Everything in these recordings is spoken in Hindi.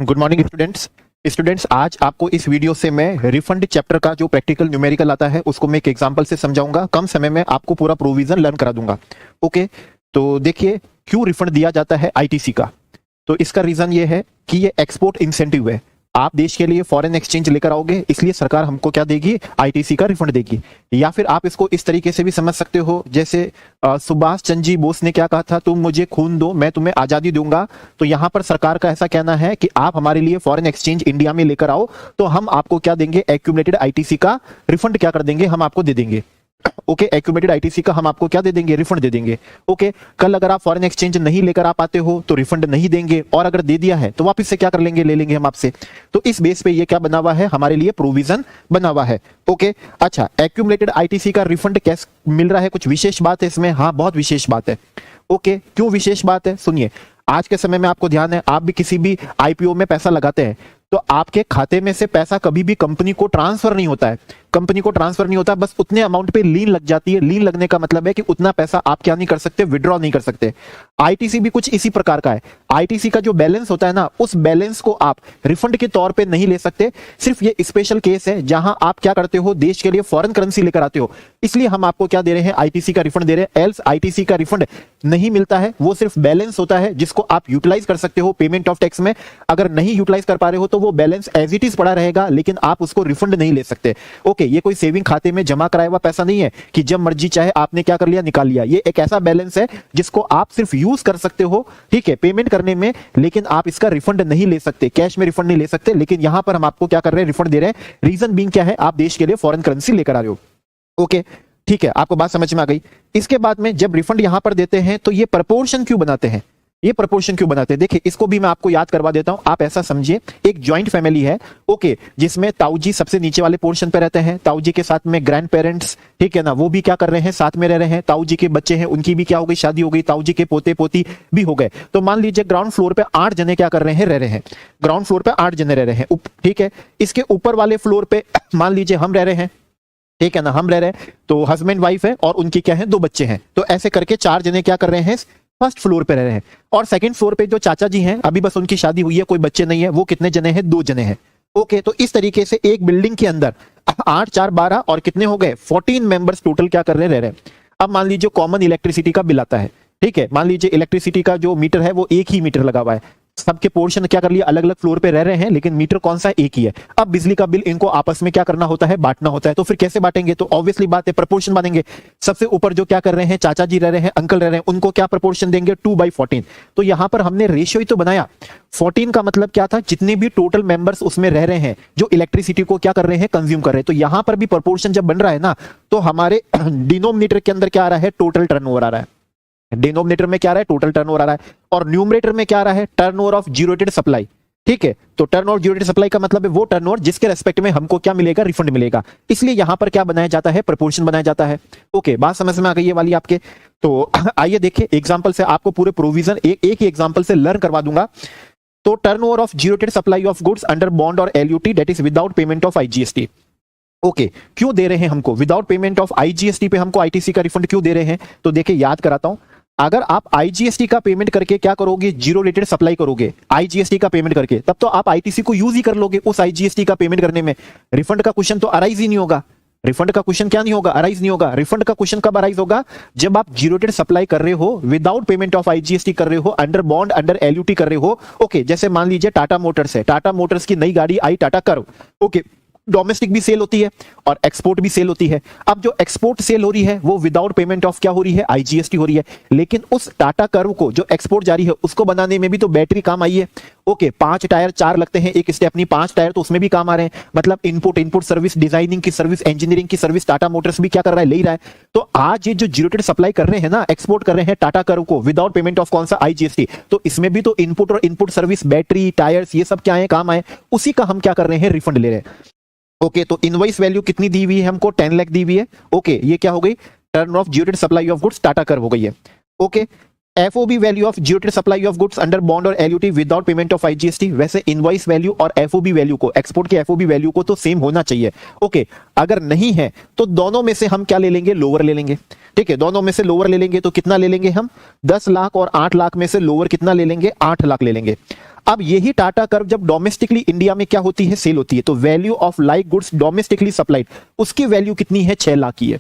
गुड मॉर्निंग स्टूडेंट्स आज आपको इस वीडियो से मैं रिफंड चैप्टर का जो प्रैक्टिकल न्यूमेरिकल आता है उसको मैं एक एग्जांपल से समझाऊंगा। कम समय में आपको पूरा प्रोविजन लर्न करा दूंगा। ओके, तो देखिए क्यों रिफंड दिया जाता है आईटीसी का। तो इसका रीजन ये है कि ये एक्सपोर्ट इंसेंटिव है। आप देश के लिए फॉरेन एक्सचेंज लेकर आओगे, इसलिए सरकार हमको क्या देगी, आईटीसी का रिफंड देगी। या फिर आप इसको इस तरीके से भी समझ सकते हो, जैसे सुभाष चंद्र जी बोस ने क्या कहा था, तुम मुझे खून दो मैं तुम्हें आजादी दूंगा। तो यहां पर सरकार का ऐसा कहना है कि आप हमारे लिए फॉरेन एक्सचेंज इंडिया में लेकर आओ, तो हम आपको क्या देंगे, एक्यूमुलेटेड आईटीसी का रिफंड क्या कर देंगे, हम आपको दे देंगे। ओके, एक्यूमुलेटेड आईटीसी का हम आपको क्या दे देंगे, रिफंड दे देंगे। ओके, कल अगर आप फॉरेन एक्सचेंज नहीं लेकर आ पाते हो तो रिफंड नहीं देंगे, और अगर दे दिया है तो वापस से क्या कर लेंगे, ले लेंगे हम आपसे। तो इस बेस पे ये क्या बना हुआ है, हमारे लिए प्रोविजन बना हुआ है। ओके, अच्छा, एक्यूमुलेटेड आईटीसी का रिफंड कैसे मिल रहा है, कुछ विशेष बात है इसमें? हाँ, बहुत विशेष बात है। ओके, क्यों विशेष बात है, सुनिए। आज के समय में आपको ध्यान है, आप भी किसी भी आईपीओ में पैसा लगाते हैं तो आपके खाते में से पैसा कभी भी कंपनी को ट्रांसफर नहीं होता है। कंपनी को ट्रांसफर नहीं होता, बस उतने अमाउंट पे लीन लग जाती है। लीन लगने का मतलब है कि उतना पैसा आप क्या नहीं कर सकते, विड्रॉ नहीं कर सकते। आईटीसी भी कुछ इसी प्रकार का है। आईटीसी का जो बैलेंस होता है ना, उस बैलेंस को आप रिफंड के तौर पे नहीं ले सकते। सिर्फ ये स्पेशल केस है जहां आप क्या करते हो, देश के लिए फॉरेन करेंसी लेकर आते हो, इसलिए हम आपको क्या दे रहे हैं, आईटीसी का रिफंड दे रहे हैं। एल्स आईटीसी का रिफंड नहीं मिलता है, वो सिर्फ बैलेंस होता है जिसको आप यूटिलाइज कर सकते हो पेमेंट ऑफ टैक्स में। अगर नहीं यूटिलाइज कर पा रहे हो तो वो बैलेंस एज इट इज पड़ा रहेगा, लेकिन आप उसको रिफंड नहीं ले सकते। ओके, ये कोई सेविंग खाते में जमा कराया हुआ पैसा नहीं है कि जब मर्जी चाहे आपने क्या कर लिया, निकाल लिया। ये एक ऐसा बैलेंस है जिसको आप सिर्फ यूज कर सकते हो, ठीक है, पेमेंट करने में, लेकिन आप इसका रिफंड नहीं ले सकते, कैश में रिफंड नहीं ले सकते। लेकिन यहां पर हम आपको क्या कर रहे हैं, रिफंड दे रहे हैं। रीजन बीइंग क्या है, आप देश के लिए फॉरेन करेंसी लेकर आ रहे हो। ओके, ठीक है, आपको बात समझ में आ गई। इसके बाद में जब रिफंड यहां पर देते हैं तो ये प्रपोर्शन क्यों बनाते हैं, ये प्रोपोर्शन क्यों बनाते हैं, देखिए इसको भी मैं आपको याद करवा देता हूं। आप ऐसा समझिए, एक जॉइंट फैमिली है, ओके, जिसमें ताऊ जी सबसे नीचे वाले पोर्शन पे रहते हैं। ताऊ जी के साथ में ग्रैंड पेरेंट्स, ठीक है ना, वो भी क्या कर रहे हैं, साथ में रह रहे हैं। ताऊ जी के बच्चे हैं, उनकी भी क्या हो गई, शादी हो गई। ताऊ जी के पोते पोती भी हो गए। तो मान लीजिए ग्राउंड फ्लोर पे 8 जने क्या कर रहे हैं, रह रहे हैं। ग्राउंड फ्लोर पे 8 जने रह रहे हैं, ठीक है। इसके ऊपर वाले फ्लोर पे मान लीजिए हम रह रहे हैं, ठीक है ना, हम रह रहे हैं, तो हस्बैंड वाइफ है और उनकी क्या है, 2 बच्चे हैं। तो ऐसे करके 4 जने क्या कर रहे हैं, फर्स्ट फ्लोर पे रह रहे हैं। और सेकंड फ्लोर पे जो चाचा जी हैं, अभी बस उनकी शादी हुई है, कोई बच्चे नहीं है, वो कितने जने हैं, 2 जने हैं। ओके, तो इस तरीके से एक बिल्डिंग के अंदर 8 4 12 और कितने हो गए, 14 मेंबर्स टोटल क्या कर रहे हैं, रह रहे हैं। अब मान लीजिए कॉमन इलेक्ट्रिसिटी का बिल आता है, ठीक है। मान लीजिए इलेक्ट्रिसिटी का जो मीटर है वो एक ही मीटर लगा हुआ है, सबके पोर्शन क्या कर लिया, अलग अलग फ्लोर पे रह रहे हैं, लेकिन मीटर कौन सा, एक ही है। अब बिजली का बिल इनको आपस में क्या करना होता है, बांटना होता है। तो फिर कैसे बांटेंगे, तो ऑब्वियसली बात है, प्रोपोर्शन बांटेंगे। सबसे ऊपर जो क्या कर रहे हैं, चाचा जी रह रहे हैं, अंकल रह रहे हैं, उनको क्या प्रोपोर्शन देंगे, 2/14। तो यहां पर हमने रेशियो ही तो बनाया। 14 का मतलब क्या था, जितने भी टोटल मेंबर्स उसमें रह रहे हैं, जो इलेक्ट्रिसिटी को क्या कर रहे हैं, कंज्यूम कर रहे हैं। तो यहां पर भी प्रोपोर्शन जब बन रहा है ना, तो हमारे डिनोमिनेटर के अंदर क्या आ रहा है, टोटल टर्नओवर आ रहा है। डिनोमिनेटर में क्या आ रहा है, टोटल टर्नओवर आ रहा है, और न्यूमरेटर में क्या आ रहा है, turnover of zero rated supply, ठीक है। तो टर्नओवर जीरो रेटेड सप्लाई का मतलब है वो टर्नओवर जिसके रेस्पेक्ट में हमको क्या मिलेगा, रिफंड मिलेगा। इसलिए यहां पर क्या बनाया जाता है, प्रोपोर्शन बनाया जाता है। ओके, बात समझ में आ गई ये वाली आपके। तो आइए देखिए एग्जांपल से आपको पूरे प्रोविजन एक ही एग्जांपल से लर्न करवा दूंगा। तो turnover of zero rated supply of goods under bond और LUT, that is without payment of IGST. Okay, क्यों दे रहे हैं हमको विदाउट पेमेंट ऑफ आईजीएसटी पे, हमको आईटीसी का रिफंड क्यों दे रहे हैं? तो देखिए याद कराता हूं, अगर आप आईजीएसटी का पेमेंट करके क्या करोगे, जीरो रेटेड सप्लाई करोगे आईजीएसटी का पेमेंट करके, तब तो आप आईटीसी को यूज ही कर लोगे उस आईजीएसटी का पेमेंट करने में। रिफंड का क्वेश्चन तो अराइज ही नहीं होगा। रिफंड का क्वेश्चन क्या नहीं होगा, अराइज नहीं होगा। रिफंड का क्वेश्चन कब अराइज होगा, जब आप जीरो रेटेड सप्लाई कर रहे हो, विदाउट पेमेंट ऑफ आईजीएसटी कर रहे हो, अंडर बॉन्ड अंडर एलयूटी कर रहे हो। ओके, जैसे मान लीजिए टाटा मोटर्स है, टाटा मोटर्स की नई गाड़ी आई, टाटा कर्व। ओके, डोमेस्टिक भी सेल होती है और एक्सपोर्ट भी सेल होती है। अब जो एक्सपोर्ट सेल हो रही है वो विदाउट पेमेंट ऑफ क्या हो रही है, आईजीएसटी हो रही है। लेकिन उस टाटा कर्व को जो एक्सपोर्ट जा रही है उसको बनाने में भी तो बैटरी काम आई है। ओके, 5 टायर 4 लगते हैं, एक स्टेपनी 5 टायर, तो उसमें भी काम आ रहे हैं। मतलब इनपुट सर्विस, डिजाइनिंग की सर्विस, इंजीनियरिंग की सर्विस टाटा मोटर्स भी क्या कर रहा है, ले रहा है। तो आज ये जो जीरो रेटेड सप्लाई कर रहे हैं ना, एक्सपोर्ट कर रहे हैं टाटा कर्व को विदाउट पेमेंट ऑफ कौन सा, आईजीएसटी, तो इसमें भी तो इनपुट और इनपुट सर्विस, बैटरी, टायर्स, ये सब क्या है, काम आए, उसी का हम क्या कर रहे हैं, रिफंड ले रहे हैं। ओके, तो इनवॉइस वैल्यू कितनी दी हुई है हमको, 10 लाख दी हुई है। ओके, ये क्या हो गई, turn of zero rated supply of goods Tata curve हो गई है। Okay, FOB value of zero supply of goods under bond और LUT without payment of IGST. वैसे इनवॉइस वैल्यू और एफओबी वैल्यू को, एक्सपोर्ट के एफओबी वैल्यू को तो सेम होना चाहिए। ओके, अगर नहीं है तो दोनों में से हम क्या ले लेंगे, लोअर ले लेंगे। ठीक है, दोनों में से लोअर ले लेंगे तो कितना ले लेंगे हम, 10 लाख, और 8 लाख में से लोअर कितना ले लेंगे, 8 लाख ले लेंगे। अब यही टाटा कर्व जब डोमेस्टिकली इंडिया में क्या होती है, सेल होती है, तो value of like goods domestically supplied, उसकी वैल्यू कितनी है, 6 लाख की है।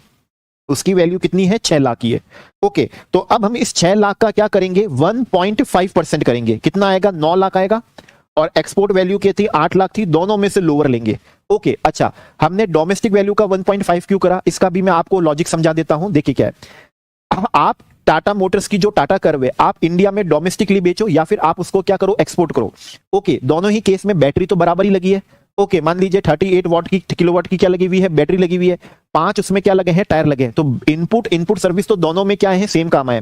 उसकी वैल्यू कितनी है, 6 लाख की है। ओके, तो अब हम इस 6 लाख का क्या करेंगे, 1.5% करेंगे। कितना आएगा, 9 लाख आएगा। और एक्सपोर्ट वैल्यू क्या थी, 8 लाख थी, दोनों में से लोअर लेंगे। ओके, अच्छा, हमने डोमेस्टिक वैल्यू का 1.5 क्यों करा, इसका भी मैं आपको लॉजिक समझा देता हूं। देखिए क्या है, आप टाटा मोटर्स की जो टाटा कर्व है, आप इंडिया में डोमेस्टिकली बेचो या फिर आप उसको क्या करो, एक्सपोर्ट करो। ओके, दोनों ही केस में बैटरी तो बराबर ही लगी है। ओके, मान लीजिए 38 वाट की, किलोवाट की क्या लगी हुई है, बैटरी लगी हुई है। 5 उसमें क्या लगे हैं, टायर लगे हैं। तो इनपुट सर्विस तो दोनों में क्या है, सेम काम है।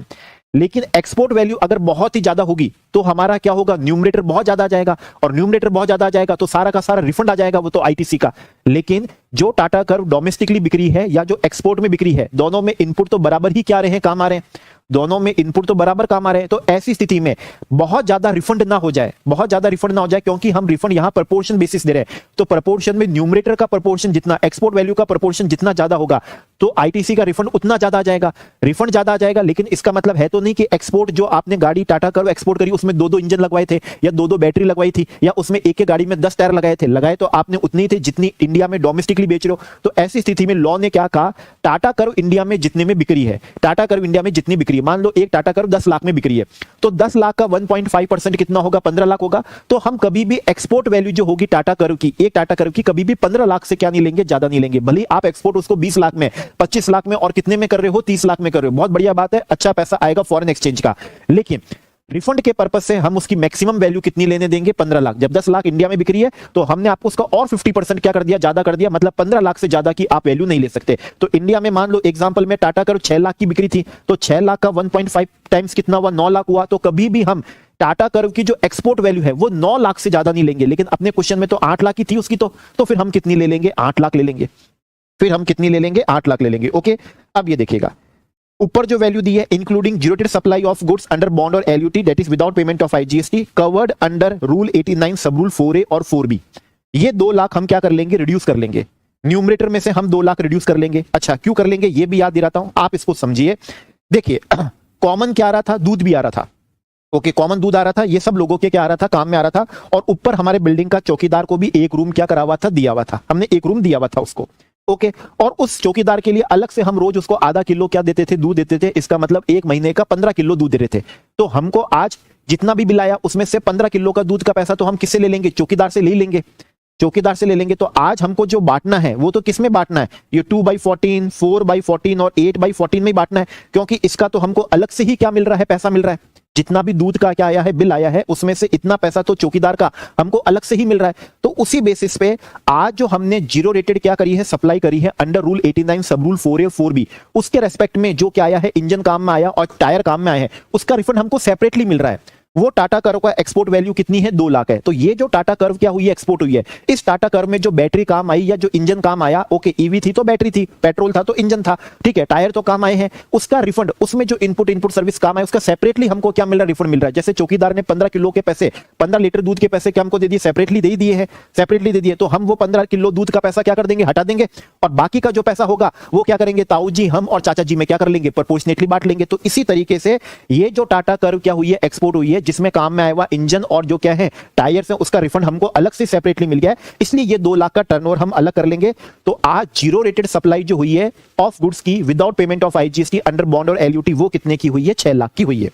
लेकिन एक्सपोर्ट वैल्यू अगर बहुत ही ज्यादा होगी तो हमारा क्या होगा, न्यूमरेटर बहुत ज्यादा आ जाएगा, और न्यूमरेटर बहुत ज्यादा आ जाएगा तो सारा का सारा रिफंड आ जाएगा, वो तो आईटीसी का। लेकिन जो टाटा कर्व डोमेस्टिकली बिक्री है या जो एक्सपोर्ट में बिक्री है, दोनों में इनपुट तो बराबर ही क्या रहे हैं, काम आ रहे हैं। दोनों में इनपुट तो बराबर काम आ रहे हैं। तो ऐसी स्थिति में बहुत ज्यादा रिफंड ना हो जाए, बहुत ज्यादा रिफंड ना हो जाए, क्योंकि हम रिफंड यहां प्रपोर्शन बेसिस दे रहे हैं। तो प्रपोर्शन में न्यूमरेटर का प्रपोर्शन जितना, एक्सपोर्ट वैल्यू का प्रपोर्शन जितना ज्यादा होगा, तो आईटीसी का रिफंड उतना ज्यादा आ जाएगा। रिफंड ज्यादा आ जाएगा, लेकिन इसका मतलब है तो नहीं कि एक्सपोर्ट जो आपने गाड़ी टाटा कर्व एक्सपोर्ट करी उसमें 2-2 इंजन लगवाए थे, या 2-2 बैटरी लगवाई थी, या उसमें एक एक गाड़ी में 10 टायर लगाए थे, लगाए तो आपने उतनी थे जितनी इंडिया में डोमेस्टिकली बेच रहे हो। तो ऐसी स्थिति में लॉ ने क्या कहा, टाटा कर्व इंडिया में जितने में बिक्री है, टाटा कर्व इंडिया में जितनी बिक्री है, मान लो एक टाटा कर्व 10 लाख में बिक्री है, तो 10 लाख का 1.5% कितना होगा, 15 लाख होगा। तो हम कभी भी एक्सपोर्ट वैल्यू जो होगी टाटा कर्व की, एक टाटा कर्व की, कभी भी 15 लाख से क्या नहीं लेंगे, ज्यादा नहीं लेंगे। भले आप एक्सपोर्ट उसको 20 लाख में, 25 लाख में, और कितने में कर रहे हो, 30 लाख में कर रहे हो, बहुत बढ़िया बात है, अच्छा पैसा आएगा फॉरेन एक्सचेंज का। लेकिन रिफंड के पर्पज से हम उसकी मैक्सिमम वैल्यू कितनी लेने देंगे, 15 लाख। जब 10 लाख इंडिया में बिक्री है तो हमने आपको उसका और 50% क्या कर दिया, ज्यादा कर दिया, मतलब 15 लाख से ज्यादा की आप वैल्यू नहीं ले सकते। तो इंडिया में मान लो एग्जांपल में टाटा कर्व 6 लाख की बिक्री थी, तो 6 लाख का 1.5 टाइम्स कितना हुआ, 9 लाख हुआ। तो कभी भी हम टाटा कर्व की जो एक्सपोर्ट वैल्यू है वो 9 लाख से ज्यादा नहीं लेंगे। लेकिन अपने क्वेश्चन में तो 8 लाख की थी उसकी, तो फिर हम कितनी ले लेंगे, 8 लाख ले लेंगे। फिर हम कितनी ले लेंगे, 8 लाख ले लेंगे। ओके, अब ये देखिएगा, ऊपर जो वैल्यू दी है, including zero supply of goods under bond और LUT, that is without payment of IGST, covered under rule 89 sub rule 4A और 4B। ये 2 लाख हम क्या कर लेंगे, रिड्यूस कर लेंगे। न्यूमरेटर में से हम 2 लाख रिड्यूस कर लेंगे। अच्छा, क्यों कर लेंगे ये भी याद दिलाता हूं, आप इसको समझिए। देखिए, कॉमन क्या आ रहा था, दूध भी आ रहा था। ओके, कॉमन दूध आ रहा था, ये सब लोगों के क्या आ रहा था, काम में आ रहा था। और ऊपर हमारे बिल्डिंग का चौकीदार को भी एक रूम क्या करा हुआ था, दिया हुआ था, हमने एक रूम दिया हुआ था उसको। ओके, और उस चौकीदार के लिए अलग से हम रोज उसको आधा किलो क्या देते थे, दूध देते थे। इसका मतलब एक महीने का 15 किलो दूध दे रहे थे। तो हमको आज जितना भी बिल आया उसमें से 15 किलो का दूध का पैसा तो हम किससे ले लेंगे, चौकीदार से ले लेंगे, चौकीदार से ले लेंगे। तो आज हमको जो बांटना है वो तो किसमें बांटना है, ये 2/14, 4/14 और 8/14 में बांटना है, क्योंकि इसका तो हमको अलग से ही क्या मिल रहा है, पैसा मिल रहा है। जितना भी दूध का क्या आया है, बिल आया है, उसमें से इतना पैसा तो चौकीदार का हमको अलग से ही मिल रहा है। तो उसी बेसिस पे आज जो हमने जीरो रेटेड क्या करी है, सप्लाई करी है under rule 89 sub rule 4A और 4B, उसके रेस्पेक्ट में जो क्या आया है, इंजन काम में आया और टायर काम में आया है, उसका रिफंड हमको सेपरेटली मिल रहा है। वो टाटा कर्व का एक्सपोर्ट वैल्यू कितनी है, 2 लाख है। तो ये जो टाटा कर्व क्या हुई है, एक्सपोर्ट हुई है। इस टाटा कर्व में जो बैटरी काम आई या जो इंजन काम आया, ओके, ईवी थी तो बैटरी थी, पेट्रोल था तो इंजन था, ठीक है, टायर तो काम आए हैं, उसका रिफंड, उसमें जो इनपुट सर्विस काम आए उसका सेपरेटली हमको क्या मिल रहा है, रिफंड मिल रहा है। जैसे चौकीदार ने 15 किलो के पैसे, 15 लीटर दूध के पैसे क्या हमको दे दिए, सेपरेटली दे दिए हैं, सेपरेटली दे दिए। तो हम वो 15 किलो दूध का पैसा क्या कर देंगे, हटा देंगे, और बाकी का जो पैसा होगा वो क्या करेंगे, ताऊ जी, हम और चाचा जी में क्या कर लेंगे, प्रोपोर्शनेटली बांट लेंगे। तो इसी तरीके से ये जो टाटा कर्व क्या हुई है, एक्सपोर्ट हुई है, जिसमें काम में आया इंजन और जो क्या है टायर्स है, उसका रिफंड हमको अलग से सेपरेटली मिल गया है। इसलिए ये 2 लाख का टर्नओवर हम अलग कर लेंगे। तो आज जीरो रेटेड सप्लाई जो हुई है ऑफ गुड्स की without payment of IGST under bond और एलयूटी, वो कितने की हुई है, 6 लाख की हुई है,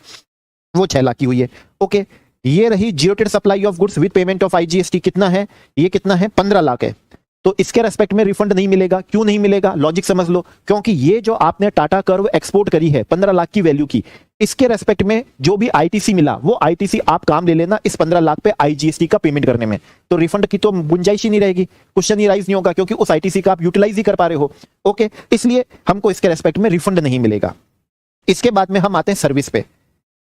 वो 6 लाख की हुई है। ओके, ये रही zero rated supply of goods with payment of IGST, कितना है, ये कितना है, 15 लाख है। तो इसके रेस्पेक्ट में रिफंड नहीं मिलेगा। क्यों नहीं मिलेगा, लॉजिक समझ लो, क्योंकि ये जो आपने टाटा कर्व एक्सपोर्ट करी है 15 लाख की वैल्यू की, इसके रेस्पेक्ट में जो भी आईटीसी मिला वो आईटीसी आप काम ले लेना इस 15 लाख पे आईजीएसटी का पेमेंट करने में। तो रिफंड की तो गुंजाइश ही नहीं रहेगी, क्वेश्चन ही राइज नहीं होगा, क्योंकि उस आईटीसी का आप यूटिलाइज ही कर पा रहे हो। ओके, इसलिए हमको इसके रेस्पेक्ट में रिफंड नहीं मिलेगा। इसके बाद में हम आते हैं सर्विस पे।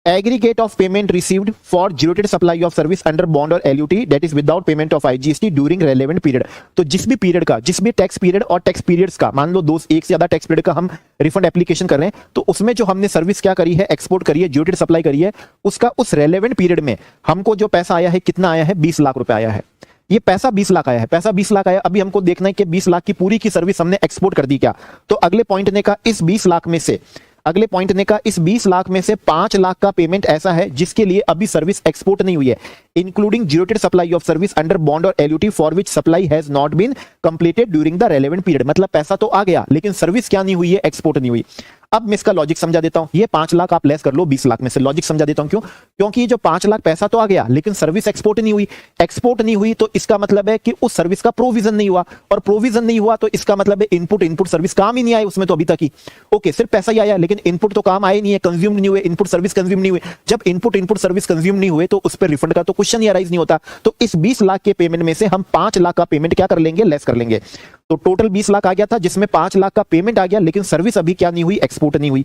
Aggregate of payment received for zero rated supply of service under bond और LUT that is without payment of IGST during relevant period. तो जिस भी पीरियड का, जिस भी टैक्स पीरियड और टैक्स पीरियड्स का, मान लो दो एक से ज्यादा टैक्स पीरियड का हम रिफंड एप्लीकेशन कर रहे हैं, तो उसमें जो हमने सर्विस क्या करी है, एक्सपोर्ट करी है, जीरोटेड सप्लाई करी है, उसका उस रेलेवेंट पीरियड में हमको जो पैसा आया है, कितना आया है, 20 लाख रुपए आया है। ये पैसा 20 लाख आया है, पैसा 20 लाख आया। अभी हमको देखना है कि 20 लाख की पूरी की सर्विस हमने एक्सपोर्ट कर दी क्या। तो अगले पॉइंट ने कहा इस 20 लाख में से, अगले पॉइंट ने कहा इस 20 लाख में से 5 लाख का पेमेंट ऐसा है जिसके लिए अभी सर्विस एक्सपोर्ट नहीं हुई है, including zero rated supply of service under bond और LUT for which supply has not been completed during the relevant period. मतलब पैसा तो आ गया लेकिन सर्विस क्या नहीं हुई है, एक्सपोर्ट नहीं हुई। अब मैं इसका लॉजिक समझा देता हूं। ये 5 लाख आप लेस कर लो 20 लाख में से, लॉजिक समझा देता हूं। क्यों? क्योंकि ये जो 5 लाख पैसा तो आ गया लेकिन सर्विस एक्सपोर्ट नहीं हुई। एक्सपोर्ट नहीं हुई तो इसका मतलब है कि उस सर्विस का प्रोविजन नहीं हुआ, और प्रोविजन नहीं हुआ तो इसका मतलब है इनपुट सर्विस काम ही नहीं आए उसमें तो अभी तक ही। ओके, सिर्फ पैसा ही आया लेकिन इनपुट तो काम आए नहीं है, कंज्यूम नहीं हुए, इनपुट सर्विस कंज्यूम नहीं हुए। जब इनपुट सर्विस कंज्यूम नहीं हुए तो उस पर रिफंड का तो क्वेश्चन ही अराइज नहीं होता। तो इस 20 लाख के पेमेंट में से हम 5 लाख का पेमेंट क्या कर लेंगे, लेस कर लेंगे। तो टोटल 20 लाख आ गया था जिसमें 5 लाख का पेमेंट आ गया लेकिन सर्विस अभी क्या नहीं हुई, एक्सपोर्ट नहीं हुई।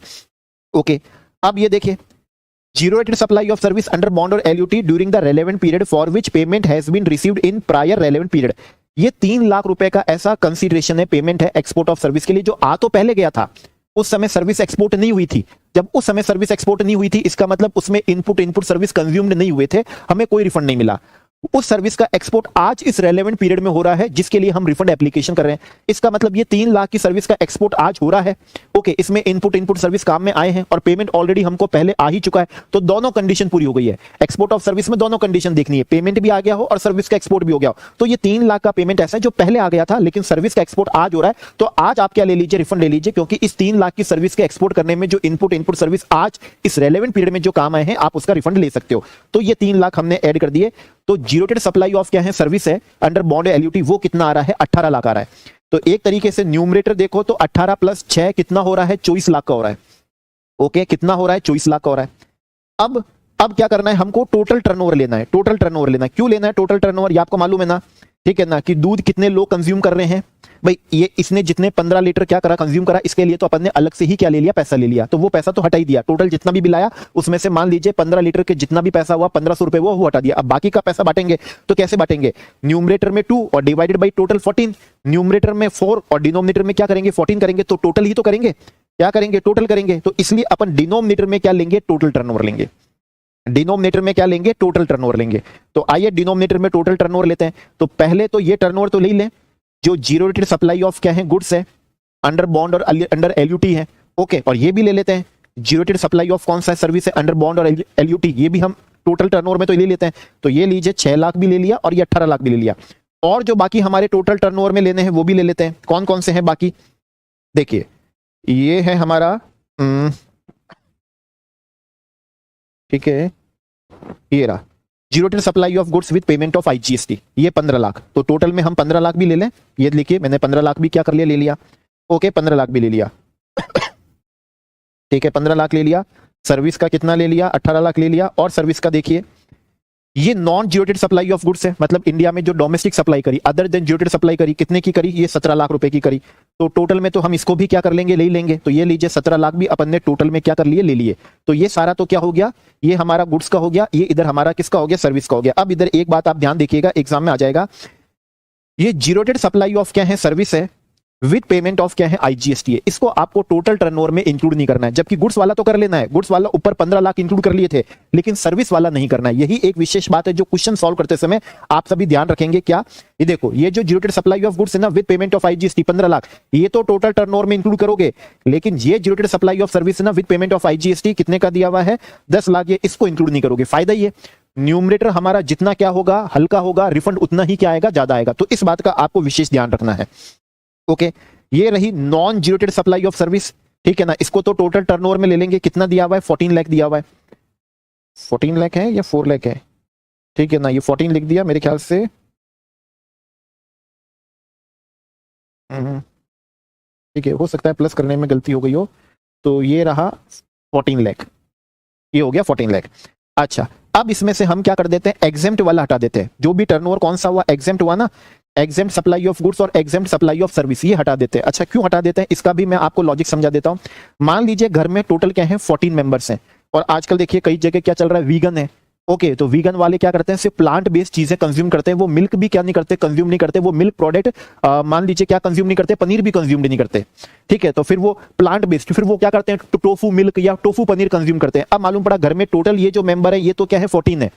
ओके, अब ये देखिए, zero rated supply of service under bond और LUT during the relevant period for which payment has been received in prior relevant period. ये 3 लाख रुपए का ऐसा कंसीडरेशन है, पेमेंट है एक्सपोर्ट ऑफ सर्विस के लिए, जो आ तो पहले गया था, उस समय सर्विस एक्सपोर्ट नहीं हुई थी। जब उस समय सर्विस एक्सपोर्ट नहीं हुई थी इसका मतलब उसमें इनपुट सर्विस कंज्यूम्ड नहीं हुए थे, हमें कोई रिफंड नहीं मिला। उस सर्विस का एक्सपोर्ट आज इस रेलेवेंट पीरियड में हो रहा है जिसके लिए हम रिफंड एप्लीकेशन कर रहे हैं। इसका मतलब ये 3 लाख की सर्विस का एक्सपोर्ट आज हो रहा है। ओके, इसमें इनपुट सर्विस काम में आए हैं और पेमेंट ऑलरेडी हमको पहले आ ही चुका है, तो दोनों कंडीशन पूरी हो गई है। एक्सपोर्ट ऑफ सर्विस में दोनों कंडीशन देखनी है, पेमेंट भी आ गया हो और सर्विस का एक्सपोर्ट भी हो गया हो। तो ये 3 लाख का पेमेंट ऐसा है जो पहले आ गया था लेकिन सर्विस का एक्सपोर्ट आज हो रहा है, तो आज आप क्या ले लीजिए, रिफंड ले लीजिए, क्योंकि इस 3 लाख की सर्विस के एक्सपोर्ट करने में जो इनपुट सर्विस आज इस रेलेवेंट पीरियड में जो काम आए हैं आप उसका रिफंड ले सकते हो। तो ये 3 लाख हमने ऐड कर दिए। तो जीरोटेड सप्लाई ऑफ क्या है, सर्विस है अंडर बॉन्ड एलयूटी, वो कितना आ रहा है, 18 लाख आ रहा है। तो एक तरीके से न्यूमरेटर देखो तो 18 प्लस 6 कितना हो रहा है, 24 लाख का हो रहा है। ओके, कितना हो रहा है, 24 लाख का हो रहा है। अब क्या करना है, हमको टोटल टर्नओवर लेना है। टोटल टर्नओवर लेना है, क्यों लेना है टोटल टर्नओवर, ये आपको मालूम है ना, ठीक है ना, कि दूध कितने लोग कंज्यूम कर रहे हैं। भाई ये इसने जितने 15 लीटर क्या करा, कंज्यूम करा, इसके लिए तो अपन ने अलग से ही क्या ले लिया, पैसा ले लिया, तो वो पैसा तो हटा ही दिया। टोटल जितना भी बिल आया उसमें से मान लीजिए 15 लीटर के जितना भी पैसा हुआ 1500 रुपए वो हटा दिया। अब बाकी का पैसा बांटेंगे तो कैसे बांटेंगे, न्यूमरेटर में 2 और डिवाइडेड बाई टोटल 14, न्यूमरेटर में 4 और डिनोमिनेटर में क्या करेंगे, 14 करेंगे, तो टोटल ही तो करेंगे, क्या करेंगे, टोटल करेंगे। तो इसलिए अपन डिनोमिनेटर में क्या लेंगे, टोटल टर्नओवर लेंगे। डिनोमिनेटर में क्या लेंगे, टोटल टर्नओवर लेंगे। तो आइए डिनोमिनेटर में टोटल टर्नओवर लेते हैं। तो पहले तो ये टर्नओवर तो ले लें जो जीरोटेड सप्लाई ऑफ क्या है, गुड्स है, अंडर बॉन्ड और अंडर एलयूटी है। ओके, और ये भी ले लेते हैं जीरोटेड सप्लाई ऑफ कौन सा सर्विस है, अंडर बॉन्ड और एलयूटी, ये भी हम टोटल टर्नओवर में तो ले लेते हैं। तो ये लीजिए 6 लाख भी ले लिया और ये 18 लाख भी ले लिया। और जो बाकी हमारे टोटल टर्नओवर में लेने हैं वो भी ले लेते हैं। कौन कौन से हैं बाकी, देखिए ये है हमारा, ठीक है, ये रहा zero rated supply of goods with payment of IGST, ये 15 लाख। तो टोटल में हम 15 लाख भी ले लें, ये लिखिए मैंने 15 लाख भी क्या कर लिया, ले लिया। ओके, 15 लाख भी ले लिया, ठीक है, 15 लाख ले लिया। सर्विस का कितना ले लिया, 18 लाख ले लिया। और सर्विस का देखिए, ये नॉन जीरोटेड सप्लाई ऑफ गुड्स है, मतलब इंडिया में जो डोमेस्टिक सप्लाई करी अदर देन जीरोटेड सप्लाई करी, कितने की करी, ये 17 लाख रुपए की करी। तो टोटल में तो हम इसको भी क्या कर लेंगे, ले ही लेंगे। तो ये लीजिए 17 लाख भी अपन ने टोटल में क्या कर लिए, ले लिए। तो ये सारा तो क्या हो गया, ये हमारा गुड्स का हो गया, ये इधर हमारा किसका हो गया, सर्विस का हो गया। अब इधर एक बात आप ध्यान देखिएगा, एग्जाम में आ जाएगा, ये जीरोटेड सप्लाई ऑफ क्या है, सर्विस है, विद पेमेंट ऑफ क्या है, आईजीएसटी है। इसको आपको टोटल टर्नओवर में इंक्लूड नहीं करना है, जबकि गुड्स वाला तो कर लेना है। गुड्स वाला ऊपर 15 लाख इंक्लूड कर लिए थे, लेकिन सर्विस वाला नहीं करना है। यही एक विशेष बात है जो क्वेश्चन सॉल्व करते समय आप सभी ध्यान रखेंगे। क्या, ये देखो, ये जो जीरोटेड सप्लाई ऑफ गुड्स है ना, with payment of IGST 15 lakh, ये तो टोटल टर्नओवर में इंक्लूड करोगे, लेकिन ये जीरोटेड सप्लाई ऑफ सर्विस है ना, विद पेमेंट ऑफ आईजीएसटी कितने का दिया हुआ है, 10 लाख, ये इसको इंक्लूड नहीं करोगे। फायदा ये, न्यूमरेटर हमारा जितना क्या होगा, हल्का होगा, रिफंड उतना ही क्या आएगा, ज्यादा आएगा। तो इस बात का आपको विशेष ध्यान रखना है। ओके, ये रही नॉन जीरोटेड सप्लाई ऑफ सर्विस, ठीक है ना। इसको तो टोटल टर्नओवर में ले लेंगे, कितना दिया हुआ है, 14 लाख दिया हुआ है। 14 लाख है या 4 लाख है, ठीक है ना, ये 14 लिख दिया मेरे ख्याल से। ठीक है, हो सकता है प्लस करने में गलती हो गई हो। तो ये रहा 14 लाख, ये हो गया 14 लाख। अच्छा, अब इसमें से हम क्या कर देते हैं, एग्जेम्प्ट वाला हटा देते हैं। जो भी टर्नओवर कौन सा हुआ, एग्जेम्प्ट हुआ ना, एग्जेम्प्ट सप्लाई ऑफ गुड्स और एग्जेम्प्ट सप्लाई ऑफ सर्विस, ये हटा देते हैं। अच्छा, क्यों हटा देते हैं, इसका भी मैं आपको लॉजिक समझा देता हूं। मान लीजिए घर में टोटल क्या है, 14 मेंबर्स हैं। और आजकल देखिए कई जगह क्या चल रहा है, वीगन है। ओके, तो वीगन वाले क्या करते हैं, सिर्फ प्लांट बेस्ड चीजें कंज्यूम करते हैं, वो मिल्क भी क्या नहीं करते, कंज्यूम नहीं करते, वो मिल्क प्रोडक्ट मान लीजिए क्या कंज्यूम नहीं करते, पनीर भी कंज्यूम नहीं करते। ठीक है, तो फिर वो प्लांट बेस्ड, फिर वो क्या करते हैं, टोफू मिल्क या टोफू पनीर कंज्यूम करते हैं। अब मालूम पड़ा घर में टोटल ये जो मेंबर है ये तो क्या है 14 है,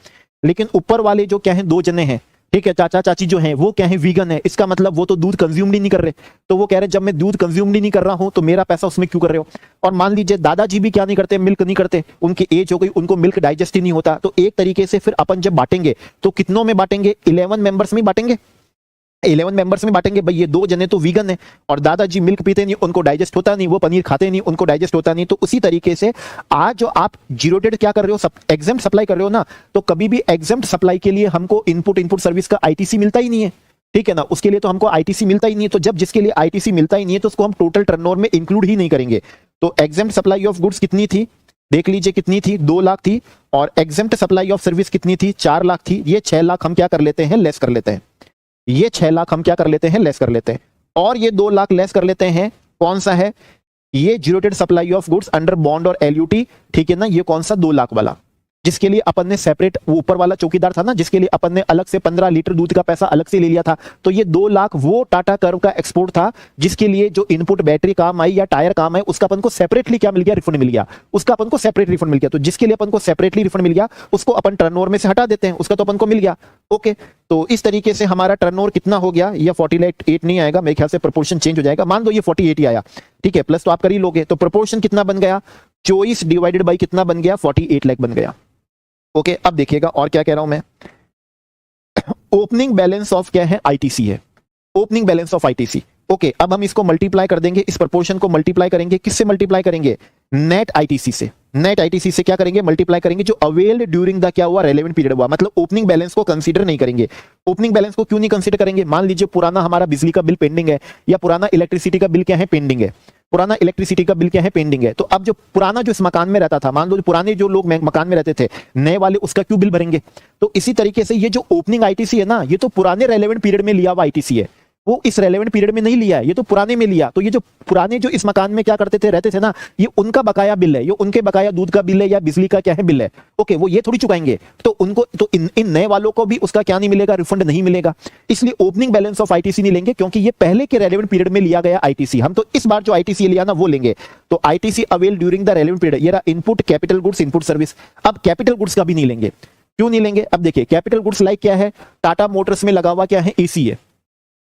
लेकिन ऊपर वाले जो क्या है 2 जने हैं, ठीक है, चाचा चाची जो हैं वो क्या है वीगन है। इसका मतलब वो तो दूध कंज्यूम नहीं कर रहे, तो वो कह रहे जब मैं दूध कंज्यूम नहीं कर रहा हूं तो मेरा पैसा उसमें क्यों कर रहे हो। और मान लीजिए दादाजी भी क्या नहीं करते, मिल्क नहीं करते, उनकी एज हो गई, उनको मिल्क डाइजेस्ट ही नहीं होता। तो एक तरीके से फिर अपन जब बांटेंगे तो कितनों में बांटेंगे, 11 मेंबर्स में बांटेंगे, 11 मेंबर्स में बांटेंगे। भाई ये 2 जने तो वीगन है और दादाजी मिल्क पीते नहीं, उनको डाइजेस्ट होता नहीं, वो पनीर खाते नहीं, उनको डाइजेस्ट होता नहीं। तो उसी तरीके से आज जो आप जीरो डेट क्या कर रहे हो, एग्जेम्प्ट सप्लाई कर रहे हो ना, तो कभी भी एग्जेम्प्ट सप्लाई के लिए हमको इनपुट सर्विस का आईटीसी मिलता ही नहीं है। ठीक है ना, उसके लिए तो हमको आईटीसी मिलता ही नहीं है। तो जब जिसके लिए आईटीसी मिलता ही नहीं है तो उसको हम टोटल टर्नओवर में इंक्लूड ही नहीं करेंगे। तो एग्जेम्प्ट सप्लाई ऑफ गुड्स कितनी थी, देख लीजिए कितनी थी, 2 लाख थी, और एग्जेम्प्ट सप्लाई ऑफ सर्विस कितनी थी, 4 लाख थी। ये 6 लाख हम क्या कर लेते हैं, लेस कर लेते हैं। ये 6 लाख हम क्या कर लेते हैं, लेस कर लेते हैं। और ये 2 लाख लेस कर लेते हैं, कौन सा है, ये zero rated supply of goods under bond और एलयूटी। ठीक है ना, ये कौन सा 2 लाख वाला, जिसके लिए अपन ने सेपरेट, वो ऊपर वाला चौकीदार था ना, जिसके लिए अपन ने अलग से 15 लीटर दूध का पैसा अलग से ले लिया था। तो ये 2 लाख वो टाटा कर्व का एक्सपोर्ट था, जिसके लिए जो इनपुट बैटरी काम आई या टायर काम आई, उसका अपन को सेपरेटली क्या मिल गया, रिफंड मिल गया। उसका अपन को सेपरेट रिफंड मिल गया। तो जिसके लिए अपन को सेपरेटली रिफंड मिल गया उसको अपन टर्नओवर में से हटा देते हैं, उसका तो अपन को मिल गया। ओके, तो इस तरीके से हमारा टर्नओवर कितना हो गया, ये 48 नहीं आएगा मेरे ख्याल से, प्रोपोर्शन चेंज हो जाएगा। मान दो ये 48 ही आया, ठीक है, प्लस तो आप कर ही लोगे। तो प्रोपोर्शन कितना बन गया, 24 डिवाइडेड बाई कितना बन गया, 48 लाख बन गया। ओके, अब देखिएगा और क्या कह रहा हूं मैं, ओपनिंग बैलेंस ऑफ क्या है, आईटीसी है, opening balance of ITC. Okay, अब हम इसको मल्टीप्लाई कर देंगे, इस प्रोपोर्शन को मल्टीप्लाई करेंगे, किससे मल्टीप्लाई करेंगे, नेट आईटीसी से। नेट आईटीसी से क्या करेंगे, मल्टीप्लाई करेंगे जो अवेल्ड ड्यूरिंग द क्या हुआ, रेलेवेंट पीरियड हुआ। मतलब ओपनिंग बैलेंस को कंसीडर नहीं करेंगे। ओपनिंग बैलेंस को क्यों नहीं कंसीडर करेंगे, मान लीजिए पुराना हमारा बिजली का बिल पेंडिंग है, या पुराना इलेक्ट्रिसिटी का बिल क्या है, पेंडिंग है, पुराना इलेक्ट्रिसिटी का बिल क्या है, पेंडिंग है। तो अब जो पुराना जो इस मकान में रहता था, मान लो पुराने जो लोग मकान में रहते थे, नए वाले उसका क्यों बिल भरेंगे। तो इसी तरीके से ये जो ओपनिंग आईटीसी है ना, ये तो पुराने रेलेवेंट पीरियड में लिया हुआ आईटीसी है, वो इस रेलेवेंट पीरियड में नहीं लिया है, ये तो पुराने में लिया। तो ये जो पुराने जो इस मकान में क्या करते थे, रहते थे ना, ये उनका बकाया बिल है, ये उनके बकाया दूध का बिल है या बिजली का क्या है बिल है। ओके, वो ये थोड़ी चुकाएंगे, तो उनको तो इन नए वालों को भी उसका क्या नहीं मिलेगा, रिफंड नहीं मिलेगा। इसलिए ओपनिंग बैलेंस ऑफ आईटीसी नहीं लेंगे, क्योंकि ये पहले के रेलेवेंट पीरियड में लिया गया आईटीसी। हम तो इस बार जो आईटीसी लिया ना वो लेंगे। तो ITC avail during the relevant period, ये रहा input, capital goods, input service. अब कैपिटल गुड्स का भी नहीं लेंगे, क्यों नहीं लेंगे, अब देखिए कैपिटल गुड्स लाइक क्या है, टाटा मोटर्स में लगा हुआ क्या है, एसी है,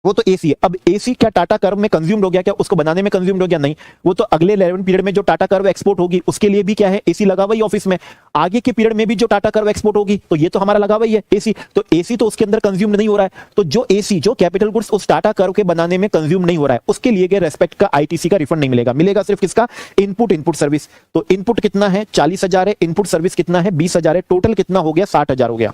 वो तो एसी है। अब एसी क्या टाटा कर्व में कंज्यूम्ड हो गया, क्या उसको बनाने में कंज्यूम्ड हो गया, नहीं, वो तो अगले 11 पीरियड में जो टाटा कर्व एक्सपोर्ट होगी उसके लिए भी क्या है, एसी लगा हुआ ही ऑफिस में। आगे के पीरियड में भी जो टाटा कर्व एक्सपोर्ट होगी तो ये तो हमारा लगा हुआ ही है एसी, तो एसी तो उसके अंदर कंज्यूम्ड नहीं हो रहा है। तो जो एसी, जो कैपिटल गुड्स उस टाटा कर्व के बनाने में कंज्यूम नहीं हो रहा है, उसके लिए के रेस्पेक्ट का आईटीसी का रिफंड नहीं मिलेगा, मिलेगा सिर्फ किसका, इनपुट सर्विस। तो इनपुट कितना है, 40,000 है, इनपुट सर्विस कितना है, 20,000 है, टोटल कितना हो गया, 60,000 हो गया।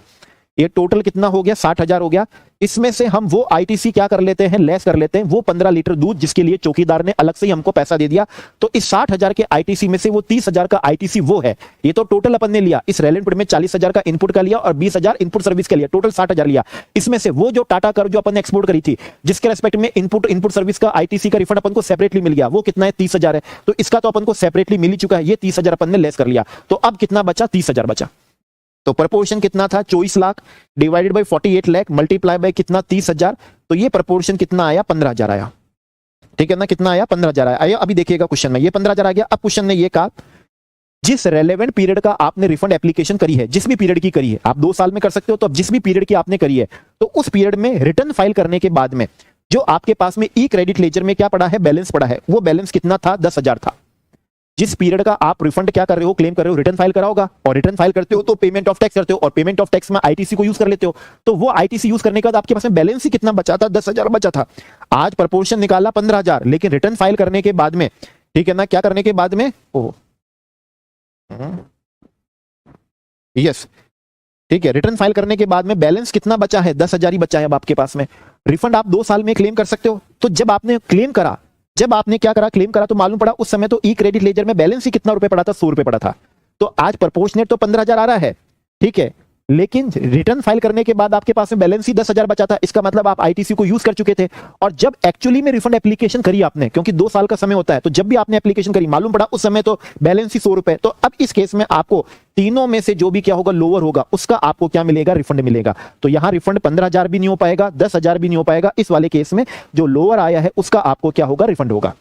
ये टोटल कितना हो गया, 60,000 हो गया। इसमें से हम वो आईटीसी क्या कर लेते हैं, लेस कर लेते हैं, वो 15 लीटर दूध जिसके लिए चौकीदार ने अलग से ही हमको पैसा दे दिया। तो इस 60,000 के आईटीसी में से वो 30,000 का आईटीसी वो है। ये तो टोटल अपन ने लिया, इस रेलेवेंट पीरियड में 40,000 का इनपुट का लिया और 20,000 इनपुट सर्विस का लिया, टोटल 60,000 लिया। इसमें से वो जो टाटा कर्व जो अपन ने एक्सपोर्ट करी थी, जिसके रेस्पेक्ट में इनपुट सर्विस का आईटीसी का रिफंड अपन को सेपरेटली मिल गया, वो कितना है, 30,000 है। तो इसका तो अपन को सेपरेटली मिल ही चुका है, ये 30,000 अपन ने लेस कर लिया। तो अब कितना बचा, 30,000 बचा। तो प्रपोर्शन कितना था, 24 lakh divided by 48 lakh multiply by कितना, 30,000। तो ये प्रपोर्शन कितना आया, 15,000 आया। ठीक है ना, कितना आया, 15,000 आया। अभी देखिएगा क्वेश्चन में ये 15,000 आ गया। अब क्वेश्चन ने ये कहा, जिस रेलेवेंट पीरियड का आपने रिफंड एप्लीकेशन करी है, जिस भी पीरियड की करी है, आप 2 साल में कर सकते हो, तो अब जिस भी पीरियड की आपने करी है, तो उस पीरियड में रिटर्न फाइल करने के बाद में जो आपके पास में ई क्रेडिट लेजर में क्या पड़ा है, बैलेंस पड़ा है, वो बैलेंस कितना था, 10,000 था। जिस पीरियड का आप रिफंड क्या कर रहे हो, क्लेम कर रहे हो, रिटर्न फाइल करा होगा, और रिटर्न फाइल करते हो तो पेमेंट ऑफ टैक्स करते हो, और पेमेंट ऑफ टैक्स में आईटीसी को यूज कर लेते हो। तो वो आईटीसी यूज करने के बाद आपके पास में बैलेंस ही कितना बचा था, 10,000 बचा था। आज प्रपोर्शन निकाला 15,000, लेकिन रिटर्न फाइल करने के बाद में, ठीक है ना, क्या करने के बाद में, यस, ठीक है, रिटर्न फाइल करने के बाद में बैलेंस कितना बचा है, 10,000 ही बचा है अब आपके पास में। रिफंड आप 2 साल में क्लेम कर सकते हो। तो जब आपने क्लेम करा, जब आपने क्या करा, क्लेम करा, तो मालूम पड़ा उस समय तो ई क्रेडिट लेजर में बैलेंस ही कितना रुपए पड़ा था, 100 रुपए पड़ा था। तो आज प्रपोर्शनेट तो 15,000 आ रहा है, ठीक है, लेकिन रिटर्न फाइल करने के बाद आपके पास में बैलेंस ही 10,000 बचा था। इसका मतलब आप आईटीसी को यूज कर चुके थे, और जब एक्चुअली में रिफंड एप्लीकेशन करी आपने, क्योंकि 2 साल का समय होता है, तो जब भी आपने एप्लीकेशन करी मालूम पड़ा उस समय तो बैलेंस ही 100 रुपए। तो अब इस केस में आपको तीनों में से जो भी क्या होगा लोअर होगा उसका आपको क्या मिलेगा, रिफंड मिलेगा। तो यहां रिफंड 15,000 भी नहीं हो पाएगा, 10,000 भी नहीं हो पाएगा। इस वाले केस में जो लोअर आया है उसका आपको क्या होगा, रिफंड होगा।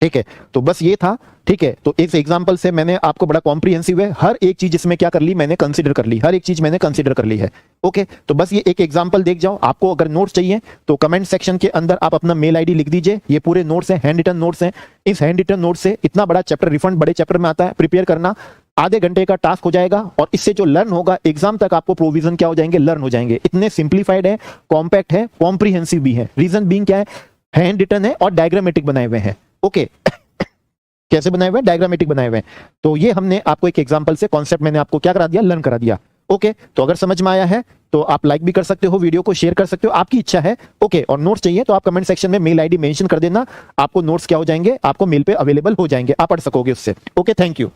ठीक है, तो बस ये था। ठीक है, तो इस एग्जांपल से मैंने आपको बड़ा कॉम्प्रिहेंसिव है, हर एक चीज इसमें क्या कर ली मैंने, कंसीडर कर ली, हर एक चीज मैंने कंसीडर कर ली है। ओके, तो बस ये एक एग्जांपल देख जाओ। आपको अगर नोट्स चाहिए तो कमेंट सेक्शन के अंदर आप अपना मेल आईडी लिख दीजिए। ये पूरे नोट्स हैं, हैंड रिटन नोट्स हैं। इस हैंड रिटन नोट से इतना बड़ा चैप्टर, रिफंड बड़े चैप्टर में आता है, प्रिपेयर करना आधे घंटे का टास्क हो जाएगा, और इससे जो लर्न होगा एग्जाम तक आपको प्रोविजन क्या हो जाएंगे, लर्न हो जाएंगे। इतने सिंप्लीफाइड है, कॉम्पैक्ट है, कॉम्प्रिहेंसिव भी है। रीजन बीइंग क्या है, हैंड रिटन है और डायग्रामेटिक बनाए हुए हैं। ओके कैसे बनाए हुए हैं, डायग्रामेटिक बनाए हुए हैं। तो ये हमने आपको एक एग्जांपल से कॉन्सेप्ट मैंने आपको क्या करा दिया, लर्न करा दिया। ओके, तो अगर समझ में आया है तो आप लाइक भी कर सकते हो, वीडियो को शेयर कर सकते हो, आपकी इच्छा है। ओके, और नोट्स चाहिए तो आप कमेंट सेक्शन में मेल आईडी मेंशन कर देना, आपको नोट्स क्या हो जाएंगे, आपको मेल पे अवेलेबल हो जाएंगे, आप पढ़ सकोगे उससे। Okay, thank you.